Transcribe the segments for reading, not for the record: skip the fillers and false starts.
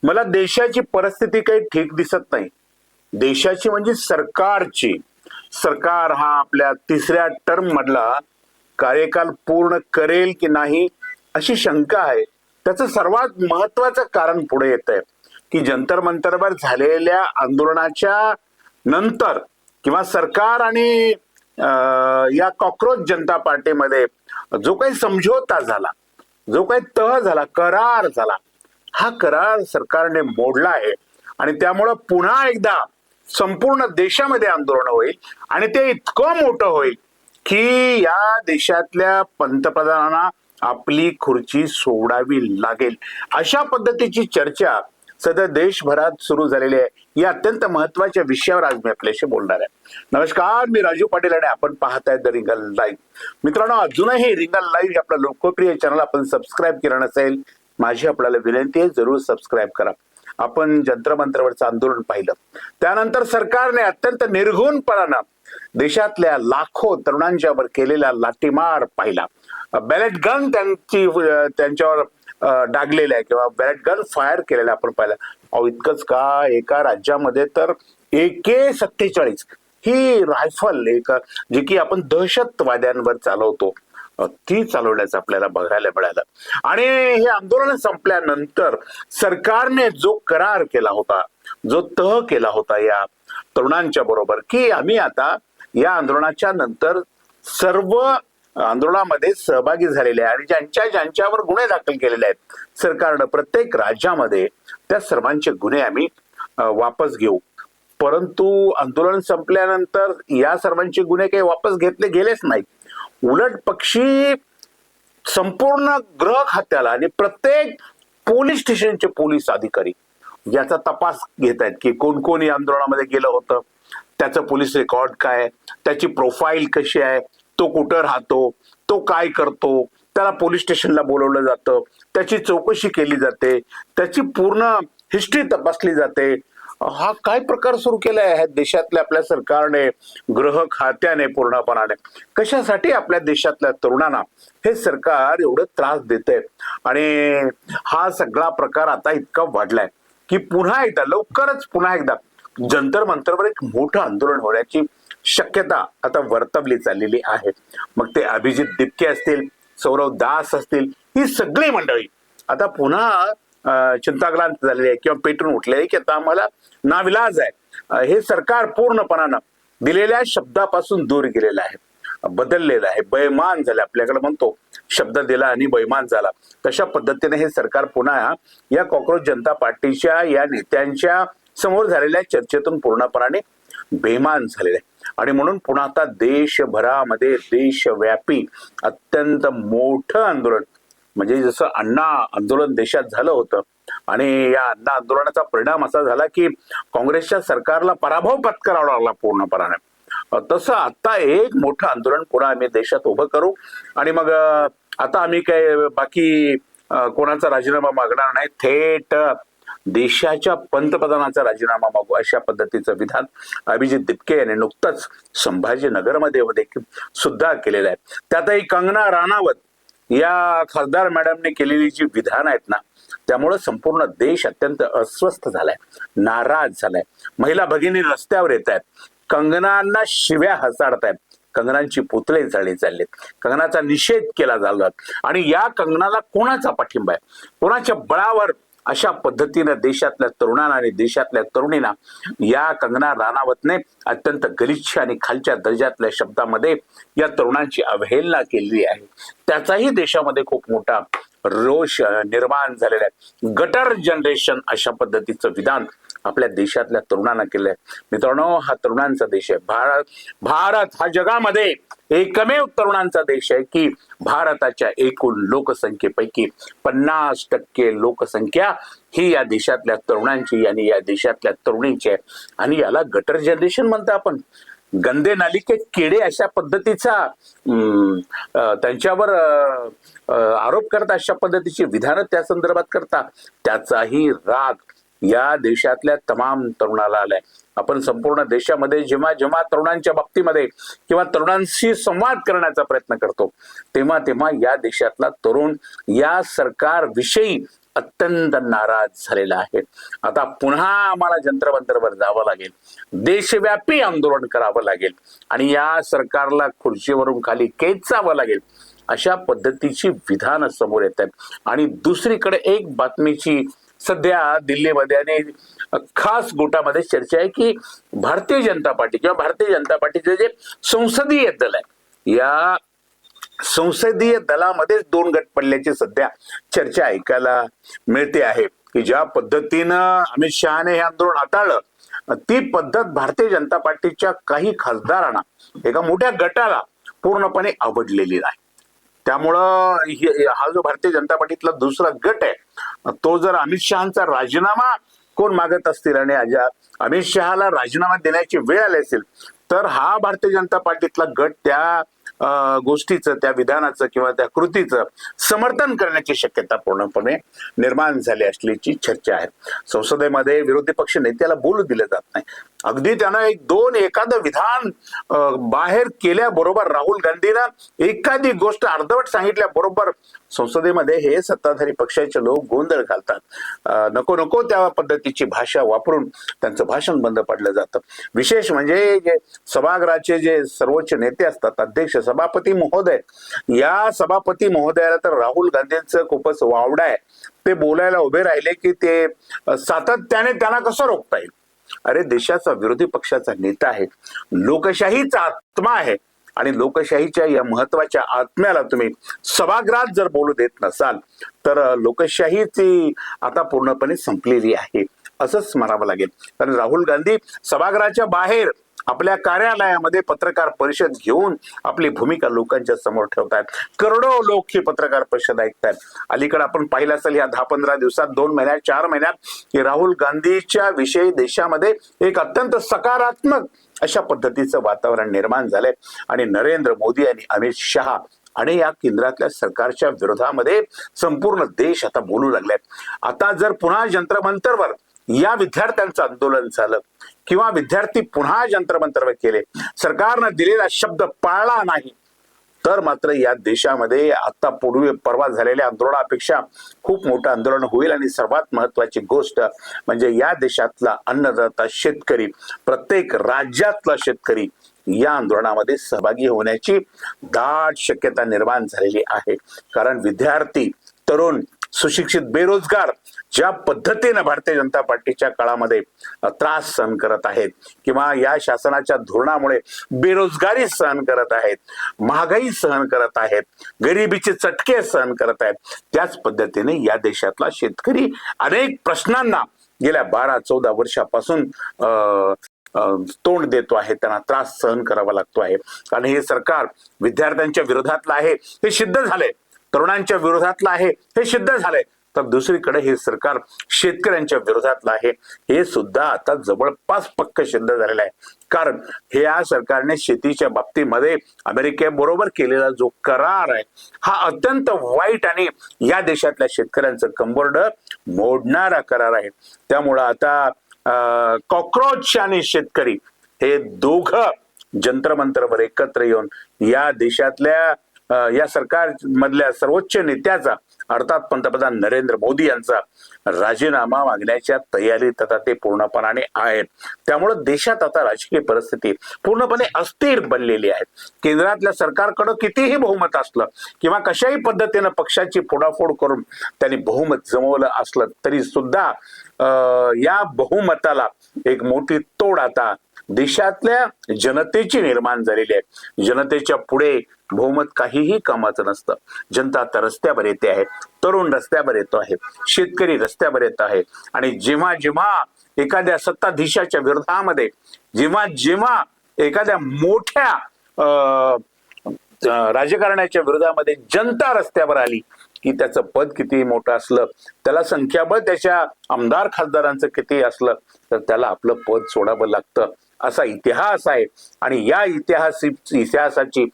मला देशाची परिस्थिती काही ठीक दिसत नाही. देशाची म्हणजे सरकारची. सरकार हा आपल्या तिसऱ्या टर्म मधला कार्यकाल पूर्ण करेल की नाही अशी शंका आहे. त्याचं सर्वात महत्वाचं कारण पुढे येत आहे की जंतर मंतरवर झालेल्या आंदोलनाच्या नंतर किंवा सरकार आणि या कॉक्रोच जनता पार्टीमध्ये जो काही समझोता झाला, जो काही तह झाला, करार झाला, हा करार सरकारने मोडला आहे. आणि त्यामुळं पुन्हा एकदा संपूर्ण देशामध्ये आंदोलन होईल आणि ते इतकं मोठं होईल की या देशातल्या पंतप्रधानांना आपली खुर्ची सोडावी लागेल. अशा पद्धतीची चर्चा सध्या देशभरात सुरू झालेली आहे. या अत्यंत महत्वाच्या विषयावर आज मी आपल्याशी बोलणार आहे. नमस्कार, मी राजू पाटील आणि आपण पाहताय द रिंगल लाईव्ह. मित्रांनो, अजूनही रिंगल लाईव्ह आपलं लोकप्रिय चॅनल आपण सबस्क्राईब केलं नसेल, माझी आपल्याला विनंती आहे, जरूर सबस्क्राईब करा. आपण जंतर मंतरवरचं आंदोलन पाहिलं, त्यानंतर सरकारने अत्यंत निर्घृणपणानं देशातल्या लाखो तरुणांच्यावर केलेला लाठीमार पाहिला. बॅलेट गन त्यांच्यावर डागलेल्या आहे किंवा बॅलेट गन फायर केलेला आपण पाहिलं. अहो, इतकंच का, एका राज्यामध्ये तर AK-47 ही रायफल, एक जी की आपण दहशतवाद्यांवर चालवतो, ती चालवण्याचं आपल्याला बघायला मिळालं. आणि हे आंदोलन संपल्यानंतर सरकारने जो करार केला होता, जो तह केला होता या तरुणांच्या बरोबर की आम्ही आता या आंदोलनाच्या नंतर सर्व आंदोलनामध्ये सहभागी झालेले आहे आणि ज्यांच्यावर गुन्हे दाखल केलेले आहेत, सरकारनं प्रत्येक राज्यामध्ये त्या सर्वांचे गुन्हे आम्ही वापस घेऊ. परंतु आंदोलन संपल्यानंतर या सर्वांचे गुन्हे काही वापस घेतले गेलेच नाहीत. उलट पक्षी संपूर्ण गृह खात्याला आणि प्रत्येक पोलीस स्टेशनचे पोलीस अधिकारी याचा तपास घेत आहेत की कोण कोण या आंदोलनामध्ये गेलं होतं, त्याचं पोलीस रेकॉर्ड काय, त्याची प्रोफाईल कशी आहे, तो कुठं राहतो, तो काय करतो, त्याला पोलीस स्टेशनला बोलवलं जातं, त्याची चौकशी केली जाते, त्याची पूर्ण हिस्ट्री तपासली जाते. हा काय प्रकार सुरू केला आहे देशातल्या आपल्या सरकारने, गृह खात्याने पूर्णपणाने? कशासाठी आपल्या देशातल्या तरुणांना हे सरकार एवढं त्रास देतंय? आणि हा सगळा प्रकार आता इतका वाढलाय की पुन्हा एकदा, लवकरच पुन्हा एकदा जंतर मंतरवर एक मोठं आंदोलन होण्याची शक्यता आता वर्तवली चाललेली आहे. मग ते अभिजित दिपके असतील, सौरव दास असतील, ही सगळी मंडळी आता पुन्हा चिंताक्रांत झालेली आहे किंवा पेटून उठले आहे की आता आम्हाला नाविलाज आहे. हे सरकार पूर्णपणानं दिलेल्या शब्दापासून दूर गेलेलं आहे, बदललेलं आहे, बैमान झालं. आपल्याकडे म्हणतो शब्द दिला आणि बैमान झाला, तशा पद्धतीने हे सरकार पुन्हा या कॉक्रोच जनता पार्टीच्या या नेत्यांच्या समोर झालेल्या चर्चेतून पूर्णपणाने बेमान झालेलं आहे. आणि म्हणून पुन्हा आता देशभरामध्ये देशव्यापी अत्यंत मोठं आंदोलन, म्हणजे जसं अण्णा आंदोलन देशात झालं होतं आणि या अण्णा आंदोलनाचा परिणाम असा झाला की काँग्रेसच्या सरकारला पराभव पत्करावा लागला पूर्णपणाने, तसं आता एक मोठं आंदोलन पुन्हा आम्ही देशात उभं करू. आणि मग आता आम्ही काय बाकी कोणाचा राजीनामा मागणार नाही, थेट देशाच्या पंतप्रधानाचा राजीनामा मागू, अशा पद्धतीचं विधान अभिजित दिपके यांनी नुकतंच संभाजीनगरमध्ये देखील सुद्धा केलेलं आहे. त्यातही कंगना राणावत या खासदार मॅडमने केलेली जी विधान आहेत ना, त्यामुळे संपूर्ण देश अत्यंत अस्वस्थ झालाय, नाराज झालाय. महिला भगिनी रस्त्यावर येत आहेत, कंगनांना शिव्या हसाडतायत, कंगनांची पुतळे जाळली चाललेत, कंगनाचा निषेध केला झाला. आणि या कंगनाला कोणाचा पाठिंबा आहे, कोणाच्या बळावर अशा पद्धतीने देशातल्या तरुणांना आणि देशातल्या तरुणींना या कंगना राणावतने अत्यंत गलिच्छ आणि खालच्या दर्जातल्या शब्दामध्ये या तरुणांची अवहेलना केलेली आहे, त्याचाही देशामध्ये खूप मोठा रोष निर्माण झालेला आहे. गटर जनरेशन अशा पद्धतीचं विधान आपल्या देशातल्या तरुणांना केलंय. मित्रांनो, हा तरुणांचा देश आहे. भारत हा जगामध्ये एकमेव तरुणांचा देश आहे की भारताच्या एकूण लोकसंख्येपैकी 50% लोकसंख्या ही या देशातल्या तरुणांची आणि या देशातल्या तरुणींची आहे. आणि याला गटर जनरेशन म्हणतो आपण. गंदे नाली के किडे अशा पद्धतीचा त्यांच्यावर आरोप करता, अशा पद्धतीची विधानं त्या संदर्भात करता, त्याचाही राग या देशातल्या तमाम तरुणाला आलाय. आपण संपूर्ण देशामध्ये जेव्हा जेव्हा तरुणांच्या बाबतीमध्ये किंवा तरुणांशी संवाद करण्याचा प्रयत्न करतो, तेव्हा तेव्हा या देशातला तरुण या सरकारविषयी अत्यंत नाराज झालेला आहे. आता पुन्हा आम्हाला जंतर-मंतरवर जावं लागेल, देशव्यापी आंदोलन करावं लागेल आणि या सरकारला खुर्चीवरून खाली खेचावं लागेल, अशा पद्धतीची विधान समोर येत आहेत. आणि दुसरीकडे एक बातमीची सध्या दिल्लीमध्ये आणि खास गोटामध्ये चर्चा आहे की भारतीय जनता पार्टी किंवा भारतीय जनता पार्टीचे जे संसदीय दल आहे, या संसदीय दलामध्येच दोन गट पडल्याची सध्या चर्चा ऐकायला मिळते आहे. की ज्या पद्धतीनं अमित शहाने हे आंदोलन हाताळलं, ती पद्धत भारतीय जनता पार्टीच्या काही खासदारांना, एका मोठ्या गटाला पूर्णपणे आवडलेली नाही. त्यामुळं हा जो भारतीय जनता पार्टीतला दुसरा गट आहे, तो जर अमित शहाचा राजीनामा कोण मागत असतील आणि अमित शहाला राजीनामा देण्याची वेळ आली असेल, तर हा भारतीय जनता पार्टीतला गट त्या गोष्टीचं, त्या विधानाचं किंवा त्या कृतीचं समर्थन करण्याची शक्यता पूर्णपणे निर्माण झाली असल्याची चर्चा आहे. संसदेमध्ये विरोधी पक्ष नेत्याला बोलू दिलं जात नाही. अगदी त्यानं एखादं विधान बाहेर केल्याबरोबर राहुल गांधीनं एखादी गोष्ट अर्धवट सांगितल्याबरोबर संसदेमध्ये हे सत्ताधारी पक्षाचे लोक गोंधळ घालतात. नको नको त्या पद्धतीची भाषा वापरून त्यांचं भाषण बंद पडलं जातं. विशेष म्हणजे जे सभागृहाचे जे सर्वोच्च नेते असतात, अध्यक्ष, सभापती महोदय, या सभापती महोदयाला तर राहुल गांधींचं खूपच वावडा आहे. ते बोलायला उभे राहिले की ते सातत्याने त्यांना कसं रोखता येईल. अरे, देशाचा विरोधी पक्षाचा नेता आहे, लोकशाहीचा आत्मा आहे आणि लोकशाहीच्या या महत्वाच्या आत्म्याला तुम्ही सभागृहात जर बोलू देत नसाल तर लोकशाहीची आता पूर्णपणे संपलेली आहे असंच म्हणावं लागेल. कारण राहुल गांधी सभागृहाच्या बाहेर आपल्या कार्यालयामध्ये पत्रकार परिषद घेऊन आपली भूमिका लोकांच्या समोर ठेवतात. करोडो लोक ही पत्रकार परिषद ऐकतात. अलीकडे आपण पाहिलं असेल या 10-15 दिवसात, 2 महिन्यात, 4 महिन्यात की राहुल गांधीच्या विषयी देशामध्ये एक अत्यंत सकारात्मक अशा पद्धतीचं वातावरण निर्माण झालंय आणि नरेंद्र मोदी आणि अमित शहा आणि या केंद्रातल्या सरकारच्या विरोधामध्ये संपूर्ण देश आता बोलू लागलाय. आता जर पुन्हा जंतर-मंतरवर या विद्यार्थ्यांचं आंदोलन झालं किंवा विद्यार्थी पुन्हा जंतर-मंतरवर केले, सरकारनं दिलेला शब्द पाळला नाही, तर मात्र या देशामध्ये आता परवा झालेल्या आंदोलनापेक्षा खूप मोठं आंदोलन होईल. आणि सर्वात महत्वाची गोष्ट म्हणजे या देशातला अन्नदाता शेतकरी, प्रत्येक राज्यातला शेतकरी या आंदोलनामध्ये सहभागी होण्याची दाट शक्यता निर्माण झालेली आहे. कारण विद्यार्थी, तरुण, सुशिक्षित, बेरोजगार ज्या पद्धतीने भारतीय जनता पार्टीच्या काळामध्ये त्रास सहन करत आहेत किंवा या शासनाच्या धोरणामुळे बेरोजगारी सहन करत आहेत, महागाई सहन करत आहेत, गरिबीचे चटके सहन करत आहेत, त्याच पद्धतीने या देशातला शेतकरी अनेक प्रश्नांना गेल्या 12-14 वर्षापासून तोंड देतो आहे, त्यांना त्रास सहन करावा लागतो आहे. कारण हे सरकार विद्यार्थ्यांच्या विरोधातलं आहे हे सिद्ध झालंय, तरुणांच्या विरोधातलं आहे हे सिद्ध झालंय, तर दुसरीकडे हे सरकार शेतकऱ्यांच्या विरोधातलं आहे हे सुद्धा आता जवळपास पक्क सिद्ध झालेलं आहे. कारण हे या सरकारने शेतीच्या बाबतीमध्ये अमेरिकेबरोबर केलेला जो करार आहे हा अत्यंत वाईट आणि या देशातल्या शेतकऱ्यांचं कंबरड मोडणारा करार आहे. त्यामुळं आता कॉक्रोच आणि शेतकरी हे दोघं जंतर-मंतरवर एकत्र येऊन या देशातल्या या सरकार मधल्या सर्वोच्च नेत्याचा, अर्थात पंतप्रधान नरेंद्र मोदी यांचा राजीनामा मागण्याच्या तयारीत आता ते पूर्णपणाने आहेत. त्यामुळे देशात आता राजकीय परिस्थिती पूर्णपणे अस्थिर बनलेली आहे. केंद्रातल्या सरकारकडे कितीही बहुमत असलं किंवा कशाही पद्धतीनं पक्षाची फोडाफोड करून त्यांनी बहुमत जमवलं असलं तरी सुद्धा या बहुमताला एक मोठी तोड आता देशातल्या जनतेची निर्माण झालेली आहे. जनतेच्या पुढे बहुमत काहीही कामाचं नसतं. जनता आता रस्त्यावर येते आहे, तरुण रस्त्यावर येतो आहे, शेतकरी रस्त्यावर येत आहे आणि जेव्हा जेव्हा एखाद्या सत्ताधीशाच्या विरोधामध्ये, जेव्हा जेव्हा एखाद्या मोठ्या राजकारण्याच्या विरोधामध्ये जनता रस्त्यावर आली की त्याचं पद किती मोठं असलं, त्याला संख्याबळ त्याच्या आमदार खासदारांचं किती असलं तर त्याला आपलं पद सोडावं लागतं, असा इतिहास आहे. आणि या इतिहासाची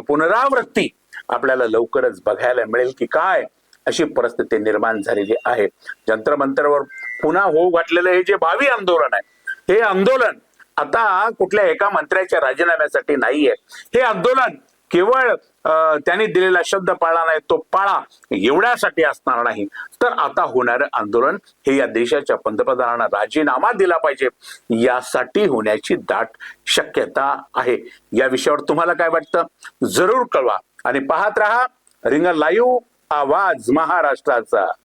पुनरावृत्ती आपल्याला लवकरच बघायला मिळेल की काय अशी परिस्थिती निर्माण झालेली आहे. जंतर-मंतरवर पुन्हा होऊ घातलेलं हे जे भावी आंदोलन आहे, हे आंदोलन आता कुठल्या एका मंत्र्याच्या राजीनाम्यासाठी नाहीये. हे आंदोलन केवळ त्यांनी दिलेला शब्द पाळला नाही, तो पाळा एवढ्यासाठी असणार नाही. तर आता होणारं आंदोलन हे या देशाच्या पंतप्रधानांना राजीनामा दिला पाहिजे यासाठी होण्याची दाट शक्यता आहे. या विषयावर तुम्हाला काय वाटतं जरूर कळवा आणि पाहत रहा रिंगण लाईव्ह, आवाज महाराष्ट्राचा.